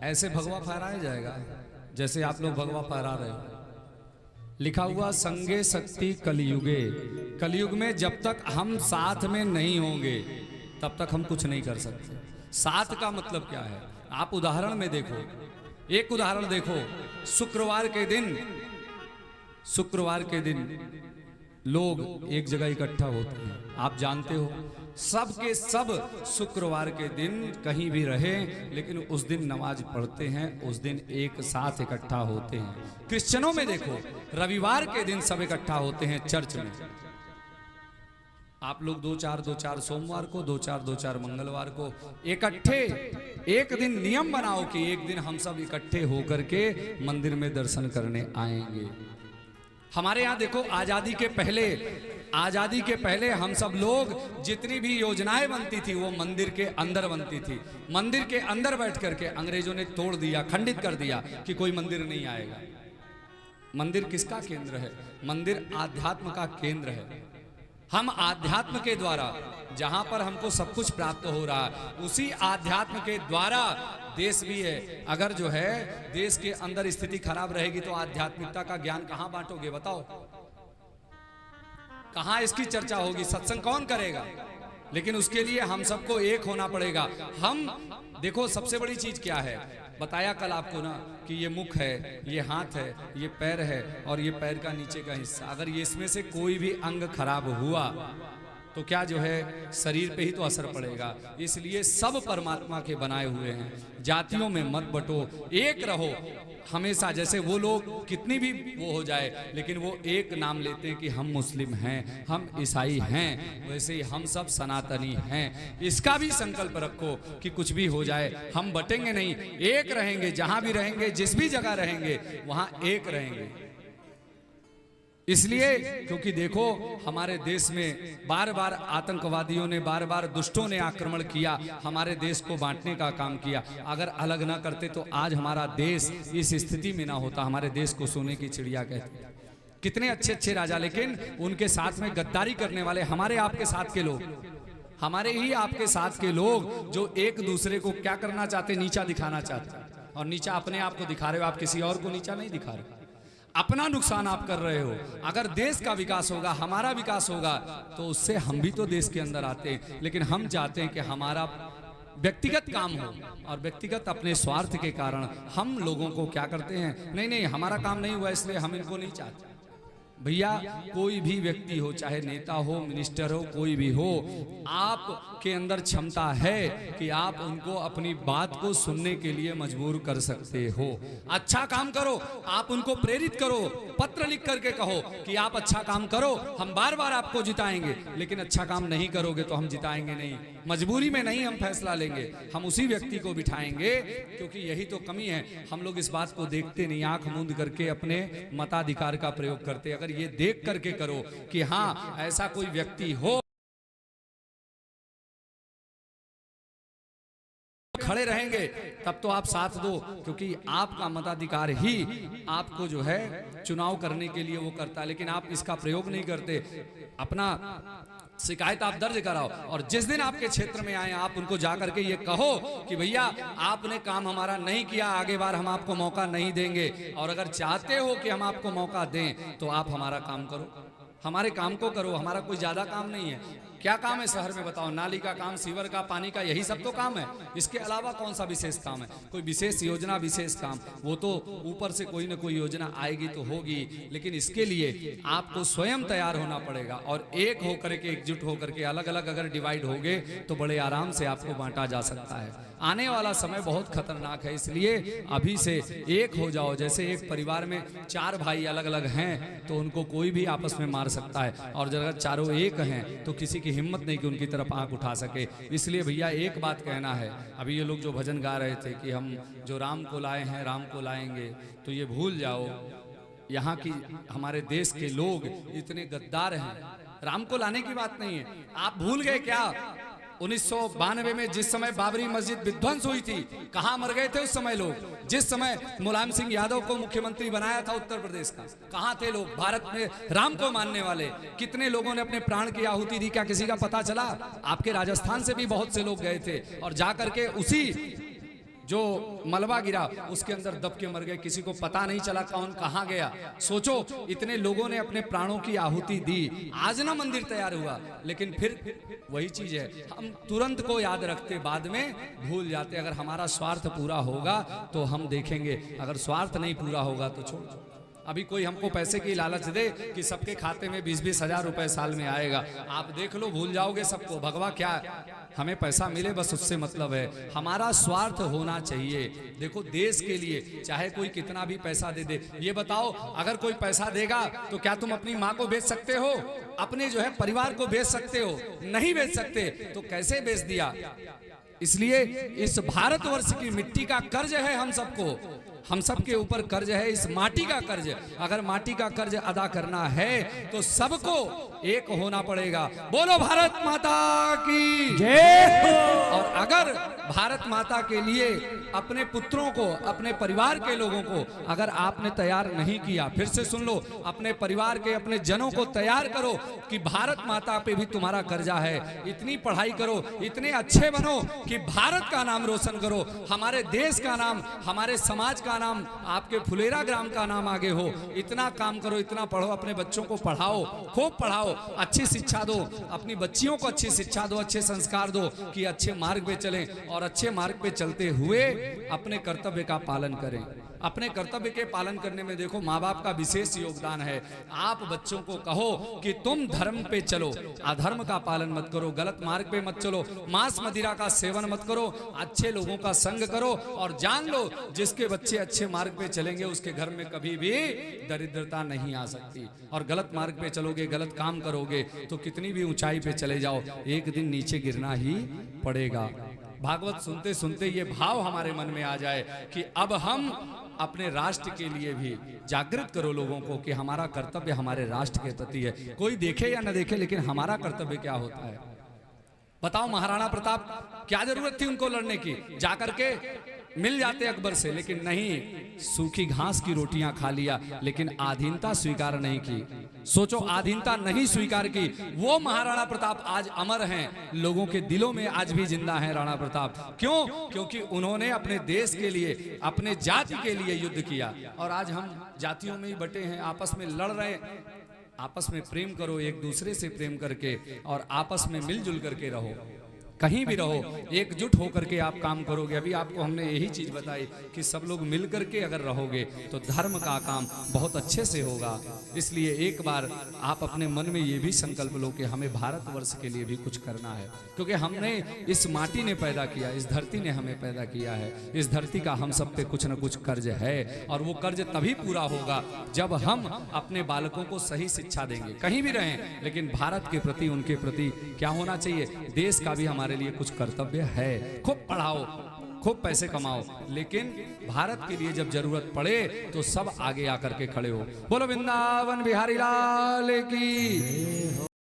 ऐसे भगवा फहराया जाएगा जैसे आप लोग भगवा फहरा रहे हो। लिखा हुआ संगे शक्ति कलयुगे, कलयुग में जब तक हम साथ में नहीं होंगे तब तक हम कुछ नहीं कर सकते। साथ का मतलब क्या है? आप उदाहरण में देखो, एक उदाहरण देखो, शुक्रवार के दिन लोग एक जगह इकट्ठा होते हैं, आप जानते हो। सब के सब शुक्रवार के दिन कहीं भी रहे लेकिन उस दिन नमाज पढ़ते हैं, उस दिन एक साथ इकट्ठा होते हैं। क्रिश्चियनों में देखो, रविवार के दिन सब इकट्ठा होते हैं चर्च में। आप लोग दो चार सोमवार को, दो चार मंगलवार को इकट्ठे एक दिन नियम बनाओ कि एक दिन हम सब इकट्ठे होकर के मंदिर में दर्शन करने आएंगे। हमारे यहाँ देखो, आजादी के पहले हम सब लोग जितनी भी योजनाएं बनती थी वो मंदिर के अंदर बनती थी। मंदिर के अंदर बैठ करके अंग्रेजों ने तोड़ दिया, खंडित कर दिया कि कोई मंदिर नहीं आएगा। मंदिर किसका केंद्र है? मंदिर आध्यात्म का केंद्र है। हम आध्यात्म के द्वारा, जहां पर हमको सब कुछ प्राप्त हो रहा है, उसी आध्यात्म के द्वारा देश भी है। अगर जो है देश के अंदर स्थिति खराब रहेगी तो आध्यात्मिकता का ज्ञान कहां बांटोगे? बताओ, कहां इसकी चर्चा होगी? सत्संग कौन करेगा? लेकिन उसके लिए हम सबको एक होना पड़ेगा। हम देखो, सबसे बड़ी चीज क्या है? बताया कल आपको ना कि ये मुख है, ये हाथ है, ये पैर है और ये पैर का नीचे का हिस्सा। अगर ये इसमें से कोई भी अंग खराब हुआ तो क्या जो है शरीर पे ही तो असर पड़ेगा। इसलिए सब परमात्मा के बनाए हुए हैं। जातियों में मत बटो, एक रहो हमेशा। जैसे वो लोग कितनी भी वो हो जाए लेकिन वो एक नाम लेते हैं कि हम मुस्लिम हैं, हम ईसाई हैं, वैसे ही हम सब सनातनी हैं। इसका भी संकल्प रखो कि कुछ भी हो जाए हम बटेंगे नहीं, एक रहेंगे। जहां भी रहेंगे, जिस भी जगह रहेंगे, वहां एक रहेंगे। इसलिए क्योंकि देखो, हमारे देश में बार बार आतंकवादियों ने, बार बार दुष्टों ने आक्रमण किया, हमारे देश को बांटने का काम किया। अगर अलग ना करते तो आज हमारा देश इस स्थिति में ना होता। हमारे देश को सोने की चिड़िया कहते हैं। कितने अच्छे अच्छे राजा, लेकिन उनके साथ में गद्दारी करने वाले हमारे आपके साथ के लोग, हमारे ही आपके साथ के लोग जो एक दूसरे को क्या करना चाहते? नीचा दिखाना चाहते। और नीचा अपने आप को दिखा रहे हो, आप किसी और को नीचा नहीं दिखा रहे, अपना नुकसान आप कर रहे हो। अगर देश का विकास होगा, हमारा विकास होगा, तो उससे हम भी तो देश के अंदर आते हैं। लेकिन हम चाहते हैं कि हमारा व्यक्तिगत काम हो, और व्यक्तिगत अपने स्वार्थ के कारण हम लोगों को क्या करते हैं? नहीं, हमारा काम नहीं हुआ इसलिए हम इनको नहीं चाहते। भैया, कोई भी व्यक्ति हो, चाहे नेता हो, मिनिस्टर हो, कोई भी हो, आपके अंदर क्षमता है कि आप उनको अपनी बात को सुनने के लिए मजबूर कर सकते हो। अच्छा काम करो, आप उनको प्रेरित करो, पत्र लिख करके कहो कि आप अच्छा काम करो, हम बार बार आपको जिताएंगे। लेकिन अच्छा काम नहीं करोगे तो हम जिताएंगे नहीं। मजबूरी में नहीं हम फैसला लेंगे, हम उसी व्यक्ति को बिठाएंगे, क्योंकि यही तो कमी है। हम लोग इस बात को देखते नहीं, आंख मूंद करके अपने मताधिकार का प्रयोग करते। अगर ये देख करके करो कि हाँ ऐसा कोई व्यक्ति हो, खड़े रहेंगे, तब तो आप साथ दो, क्योंकि आपका मताधिकार ही आपको जो है चुनाव करने के लिए वो करता है। लेकिन आप इसका प्रयोग नहीं करते। अपना शिकायत आप दर्ज कराओ, और जिस दिन आपके क्षेत्र में आए आप उनको जाकर के ये कहो कि भैया आपने काम हमारा नहीं किया, आगे बार हम आपको मौका नहीं देंगे। और अगर चाहते हो कि हम आपको मौका दें तो आप हमारा काम करो, हमारे काम को करो। हमारा कोई ज्यादा काम नहीं है। क्या काम है शहर में? बताओ, नाली का काम, सीवर का, पानी का, यही सब तो काम है। इसके अलावा कौन सा विशेष काम है? कोई विशेष योजना, विशेष काम? वो तो ऊपर से कोई ना कोई योजना आएगी तो होगी, लेकिन इसके लिए आपको स्वयं तैयार होना पड़ेगा। और एक होकर के, एकजुट होकर के, अलग अलग अगर डिवाइड हो गए तो बड़े आराम से आपको बांटा जा सकता है। आने वाला समय बहुत खतरनाक है, इसलिए अभी से एक हो जाओ। जैसे एक परिवार में 4 भाई अलग अलग हैं तो उनको कोई भी आपस में मार सकता है, और अगर चारों एक हैं तो किसी की हिम्मत नहीं कि उनकी तरफ आंख उठा सके। इसलिए भैया एक बात कहना है, अभी ये लोग जो भजन गा रहे थे कि हम जो राम को लाए हैं राम को लाएंगे, तो ये भूल जाओ यहाँ की हमारे देश के लोग इतने गद्दार हैं। राम को लाने की बात नहीं है। आप भूल गए क्या 1992 में जिस समय बाबरी मस्जिद विध्वंस हुई थी, कहां मर गए थे उस समय लोग? जिस समय मुलायम सिंह यादव को मुख्यमंत्री बनाया था उत्तर प्रदेश का, कहां थे लोग? भारत में राम को मानने वाले कितने लोगों ने अपने प्राण की आहुति दी? क्या किसी का पता चला? आपके राजस्थान से भी बहुत से लोग गए थे और जाकर के उसी जो मलबा गिरा उसके अंदर दब के मर गए, किसी को पता नहीं चला कौन कहाँ गया। सोचो इतने लोगों ने अपने प्राणों की आहुति दी, आज ना मंदिर तैयार हुआ, लेकिन फिर वही चीज है, हम तुरंत को याद रखते, बाद में भूल जाते। अगर हमारा स्वार्थ पूरा होगा तो हम देखेंगे, अगर स्वार्थ नहीं पूरा होगा तो छोड़। अभी कोई हमको पैसे की लालच दे कि सबके खाते में 20-20 हजार रुपए साल में आएगा, आप देख लो भूल जाओगे सबको। भगवा क्या है, हमें पैसा मिले बस उससे मतलब है, हमारा स्वार्थ होना चाहिए। देखो देश के लिए चाहे कोई कितना भी पैसा दे दे, ये बताओ अगर कोई पैसा देगा तो क्या तुम अपनी माँ को बेच सकते हो, अपने जो है परिवार को बेच सकते हो? नहीं बेच सकते, तो कैसे बेच दिया? इसलिए इस भारतवर्ष की मिट्टी का कर्ज है हम सबको, हम सबके ऊपर कर्ज है, इस माटी का कर्ज। अगर माटी का कर्ज अदा करना है तो सबको एक होना पड़ेगा। बोलो भारत माता की जय। और अगर भारत माता के लिए अपने पुत्रों को, अपने परिवार के लोगों को अगर आपने तैयार नहीं किया, फिर से सुन लो, अपने परिवार के, अपने जनों को तैयार करो कि भारत माता पे भी तुम्हारा कर्जा है। इतनी पढ़ाई करो, इतने अच्छे बनो कि भारत का नाम रोशन करो, हमारे देश का नाम, हमारे समाज का नाम, आपके फुलेरा ग्राम का नाम आगे हो। इतना काम करो, इतना पढ़ो, अपने बच्चों को पढ़ाओ, खूब पढ़ाओ, अच्छी शिक्षा दो, अपनी बच्चियों को अच्छी शिक्षा दो, अच्छे संस्कार दो कि अच्छे मार्ग पे चलें, और अच्छे मार्ग पे चलते हुए अपने कर्तव्य का पालन करें। अपने कर्तव्य के पालन करने में देखो माँ बाप का विशेष योगदान है। आप बच्चों को कहो कि तुम धर्म पे चलो, अधर्म का पालन मत करो, गलत मार्ग पे मत चलो, मांस मदिरा का सेवन मत करो, अच्छे लोगों का संग करो, और जान लो जिसके बच्चे अच्छे मार्ग पे चलेंगे उसके घर में कभी भी दरिद्रता नहीं आ सकती। और गलत मार्ग पे चलोगे, गलत काम करोगे तो कितनी भी ऊंचाई पे चले जाओ, एक दिन नीचे गिरना ही पड़ेगा। भागवत सुनते सुनते ये भाव हमारे मन में आ जाए कि अब हम अपने राष्ट्र के लिए भी जागृत करो लोगों को कि हमारा कर्तव्य हमारे राष्ट्र के प्रति है। कोई देखे या न देखे, लेकिन हमारा कर्तव्य क्या होता है बताओ। महाराणा प्रताप क्या जरूरत थी उनको लड़ने की, जाकर के मिल जाते अकबर से, लेकिन नहीं, सूखी घास की रोटियां खा लिया, लेकिन आधीनता स्वीकार नहीं की। सोचो, आधीनता नहीं स्वीकार की, वो महाराणा प्रताप आज अमर हैं, लोगों के दिलों में आज भी जिंदा हैं राणा प्रताप। क्यों? क्योंकि उन्होंने अपने देश के लिए, अपने जाति के लिए युद्ध किया। और आज हम जातियों में ही बटे हैं, आपस में लड़ रहे हैं। आपस में प्रेम करो, एक दूसरे से प्रेम करके, और आपस में मिलजुल करके रहो, कहीं भी रहो, एकजुट होकर के आप काम करोगे। अभी आपको हमने यही चीज बताई कि सब लोग मिल करके अगर रहोगे तो धर्म का काम बहुत अच्छे से होगा। इसलिए एक बार आप अपने मन में ये भी संकल्प लो कि हमें भारतवर्ष के लिए भी कुछ करना है, क्योंकि हमने, इस माटी ने पैदा किया, इस धरती ने हमें पैदा किया है, इस धरती का हम सब पे कुछ न कुछ कर्ज है। और वो कर्ज तभी पूरा होगा जब हम अपने बालकों को सही शिक्षा देंगे। कहीं भी रहें, लेकिन भारत के प्रति, उनके प्रति क्या होना चाहिए, देश का भी हमारे लिए कुछ कर्तव्य है। खूब पढ़ाओ, खूब पैसे कमाओ, लेकिन भारत के लिए जब जरूरत पड़े तो सब आगे आकर के खड़े हो। बोलो वृंदावन बिहारी लाल की।